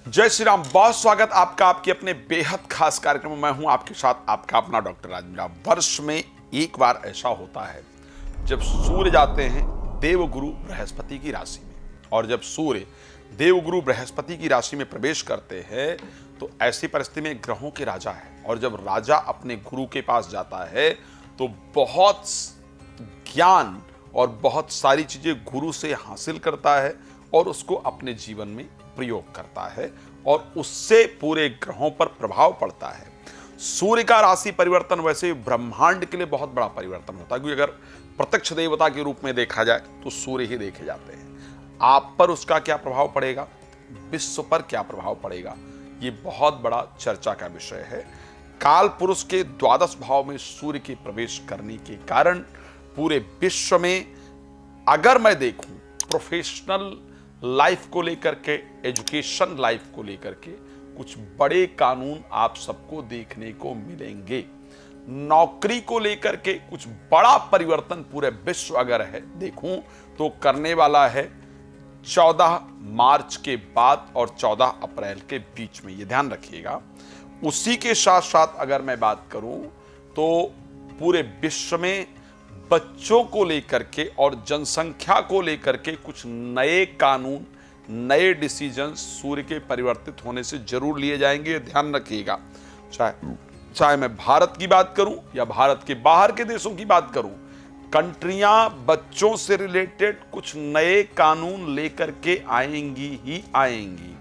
जय श्री राम। बहुत स्वागत आपका आपके अपने बेहद खास कार्यक्रम में। मैं हूं आपके साथ आपका अपना डॉक्टर राजेंद्र। वर्ष में एक बार ऐसा होता है जब सूर्य जाते हैं देवगुरु बृहस्पति की राशि में, और जब सूर्य देवगुरु बृहस्पति की राशि में प्रवेश करते हैं तो ऐसी परिस्थिति में ग्रहों के राजा है, और जब राजा अपने गुरु के पास जाता है तो बहुत ज्ञान और बहुत सारी चीजें गुरु से हासिल करता है और उसको अपने जीवन में प्रयोग करता है, और उससे पूरे ग्रहों पर प्रभाव पड़ता है। सूर्य का राशि परिवर्तन वैसे ब्रह्मांड के लिए बहुत बड़ा परिवर्तन होता है, क्योंकि अगर प्रत्यक्ष देवता के रूप में देखा जाए तो सूर्य ही देखे जाते हैं। आप पर उसका क्या प्रभाव पड़ेगा, विश्व पर क्या प्रभाव पड़ेगा, ये बहुत बड़ा चर्चा का विषय है। काल पुरुष के द्वादश भाव में सूर्य के प्रवेश करने के कारण पूरे विश्व में, अगर मैं देखूं प्रोफेशनल लाइफ को लेकर के, एजुकेशन लाइफ को लेकर के कुछ बड़े कानून आप सबको देखने को मिलेंगे। नौकरी को लेकर के कुछ बड़ा परिवर्तन पूरे विश्व अगर है देखूं तो करने वाला है 14 मार्च के बाद और 14 अप्रैल के बीच में, ये ध्यान रखिएगा। उसी के साथ साथ अगर मैं बात करूं तो पूरे विश्व में बच्चों को लेकर के और जनसंख्या को लेकर के कुछ नए कानून, नए डिसीजन सूर्य के परिवर्तित होने से जरूर लिए जाएंगे, ध्यान रखिएगा। चाहे मैं भारत की बात करूं या भारत के बाहर के देशों की बात करूं, कंट्रियां बच्चों से रिलेटेड कुछ नए कानून लेकर के आएंगी ही आएंगी।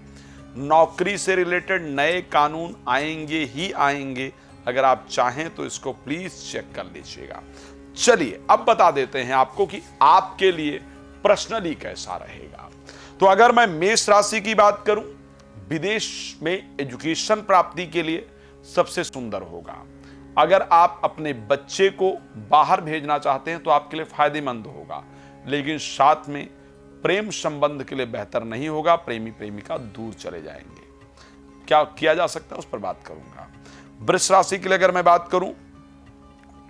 नौकरी से रिलेटेड नए कानून आएंगे ही आएंगे। अगर आप चाहें तो इसको प्लीज चेक कर लीजिएगा। चलिए अब बता देते हैं आपको कि आपके लिए पर्सनली कैसा रहेगा। तो अगर मैं मेष राशि की बात करूं, विदेश में एजुकेशन प्राप्ति के लिए सबसे सुंदर होगा। अगर आप अपने बच्चे को बाहर भेजना चाहते हैं तो आपके लिए फायदेमंद होगा, लेकिन साथ में प्रेम संबंध के लिए बेहतर नहीं होगा। प्रेमी प्रेमिका दूर चले जाएंगे। क्या किया जा सकता है उस पर बात करूंगा। वृष राशि के लिए अगर मैं बात करूं,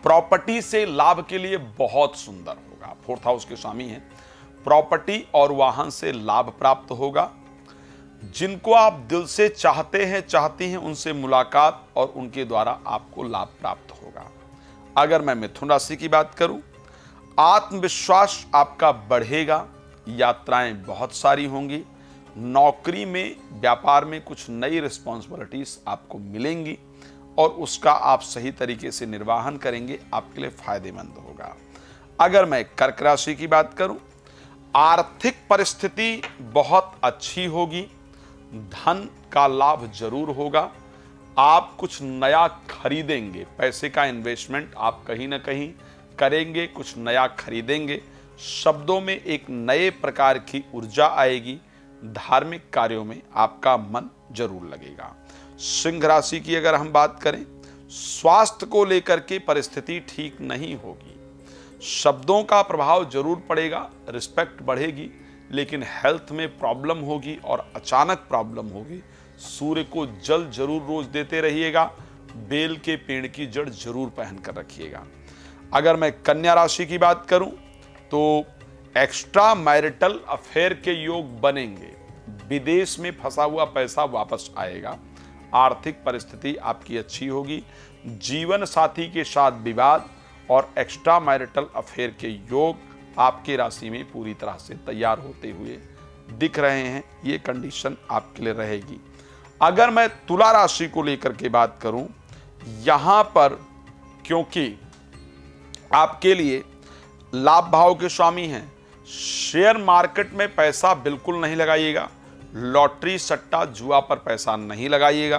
प्रॉपर्टी से लाभ के लिए बहुत सुंदर होगा। फोर्थ हाउस के स्वामी हैं। प्रॉपर्टी और वाहन से लाभ प्राप्त होगा। जिनको आप दिल से चाहते हैं, चाहती हैं, उनसे मुलाकात और उनके द्वारा आपको लाभ प्राप्त होगा। अगर मैं मिथुन राशि की बात करूं, आत्मविश्वास आपका बढ़ेगा। यात्राएं बहुत सारी होंगी। नौकरी में, व्यापार में कुछ नई रिस्पॉन्सिबिलिटीज आपको मिलेंगी और उसका आप सही तरीके से निर्वाहन करेंगे, आपके लिए फायदेमंद होगा। अगर मैं कर्क राशि की बात करूं, आर्थिक परिस्थिति बहुत अच्छी होगी। धन का लाभ जरूर होगा। आप कुछ नया खरीदेंगे, पैसे का इन्वेस्टमेंट आप कहीं ना कहीं करेंगे, कुछ नया खरीदेंगे। शब्दों में एक नए प्रकार की ऊर्जा आएगी। धार्मिक कार्यों में आपका मन जरूर लगेगा। सिंह राशि की अगर हम बात करें, स्वास्थ्य को लेकर के परिस्थिति ठीक नहीं होगी। शब्दों का प्रभाव जरूर पड़ेगा, रिस्पेक्ट बढ़ेगी, लेकिन हेल्थ में प्रॉब्लम होगी और अचानक प्रॉब्लम होगी। सूर्य को जल जरूर रोज देते रहिएगा। बेल के पेड़ की जड़ जरूर पहन कर रखिएगा। अगर मैं कन्या राशि की बात करूं तो एक्स्ट्रा मैरिटल अफेयर के योग बनेंगे। विदेश में फंसा हुआ पैसा वापस आएगा। आर्थिक परिस्थिति आपकी अच्छी होगी। जीवन साथी के साथ विवाद और एक्स्ट्रा मैरिटल अफेयर के योग आपके राशि में पूरी तरह से तैयार होते हुए दिख रहे हैं। ये कंडीशन आपके लिए रहेगी। अगर मैं तुला राशि को लेकर के बात करूं, यहां पर क्योंकि आपके लिए लाभ भाव के स्वामी हैं, शेयर मार्केट में पैसा बिल्कुल नहीं लगाइएगा। लॉटरी, सट्टा, जुआ पर पैसा नहीं लगाइएगा।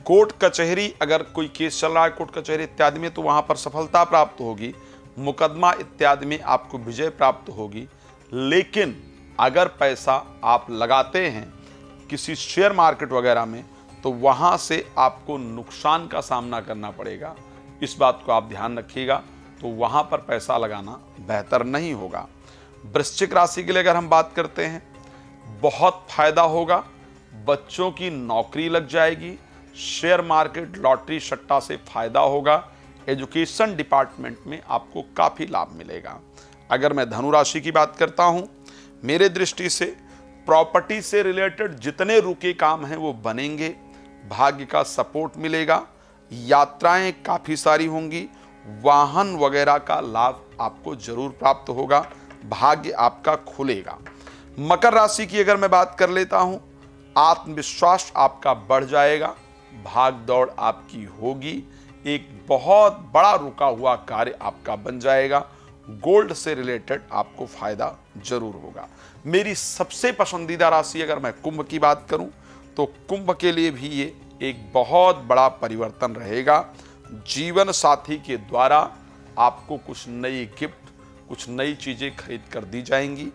कोर्ट कचहरी, अगर कोई केस चल रहा है कोर्ट कचहरी इत्यादि में, तो वहां पर सफलता प्राप्त होगी। मुकदमा इत्यादि में आपको विजय प्राप्त होगी। लेकिन अगर पैसा आप लगाते हैं किसी शेयर मार्केट वगैरह में, तो वहां से आपको नुकसान का सामना करना पड़ेगा। इस बात को आप ध्यान रखिएगा। तो वहां पर पैसा लगाना बेहतर नहीं होगा। वृश्चिक राशि के लिए अगर हम बात करते हैं, बहुत फायदा होगा। बच्चों की नौकरी लग जाएगी। शेयर मार्केट, लॉटरी, सट्टा से फायदा होगा। एजुकेशन डिपार्टमेंट में आपको काफी लाभ मिलेगा। अगर मैं धनु राशि की बात करता हूं, मेरे दृष्टि से प्रॉपर्टी से रिलेटेड जितने रुके काम हैं वो बनेंगे, भाग्य का सपोर्ट मिलेगा, यात्राएं काफी सारी होंगी, वाहन वगैरह का लाभ आपको जरूर प्राप्त होगा, भाग्य आपका खुलेगा। मकर राशि की अगर मैं बात कर लेता हूं, आत्मविश्वास आपका बढ़ जाएगा, भाग दौड़ आपकी होगी, एक बहुत बड़ा रुका हुआ कार्य आपका बन जाएगा, गोल्ड से रिलेटेड आपको फायदा जरूर होगा। मेरी सबसे पसंदीदा राशि अगर मैं कुंभ की बात करूं तो कुंभ के लिए भी ये एक बहुत बड़ा परिवर्तन रहेगा। जीवन साथी के द्वारा आपको कुछ नई गिफ्ट, कुछ नई चीजें खरीद कर दी जाएंगी,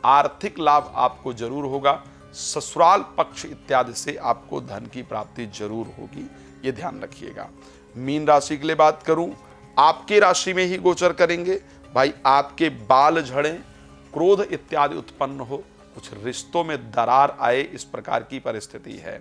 आर्थिक लाभ आपको जरूर होगा, ससुराल पक्ष इत्यादि से आपको धन की प्राप्ति जरूर होगी, ये ध्यान रखिएगा। मीन राशि के लिए बात करूं, आपके राशि में ही गोचर करेंगे, भाई आपके बाल झड़ें, क्रोध इत्यादि उत्पन्न हो, कुछ रिश्तों में दरार आए, इस प्रकार की परिस्थिति है।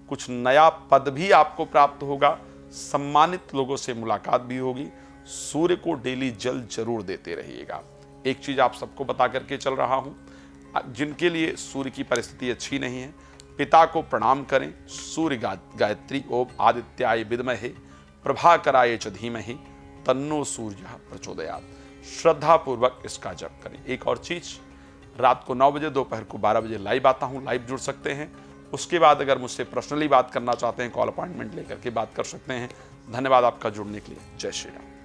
कुछ नया पद भी आपको प्राप्त होगा, सम्मानित लोगों से मुलाकात भी होगी। सूर्य को डेली जल जरूर देते रहिएगा। एक चीज आप सबको बता करके चल रहा हूं, जिनके लिए सूर्य की परिस्थिति अच्छी नहीं है, पिता को प्रणाम करें। सूर्य गायत्री ओम आदित्याय विद्महे प्रभाकराय च धीमहि तन्नो सूर्य प्रचोदयात्, श्रद्धा पूर्वक इसका जप करें। एक और चीज, रात को 9 बजे, दोपहर को 12 बजे लाइव आता हूं, लाइव जुड़ सकते हैं। उसके बाद अगर मुझसे पर्सनली बात करना चाहते हैं, कॉल अपॉइंटमेंट लेकर के बात कर सकते हैं। धन्यवाद आपका जुड़ने के लिए। जय श्री राम।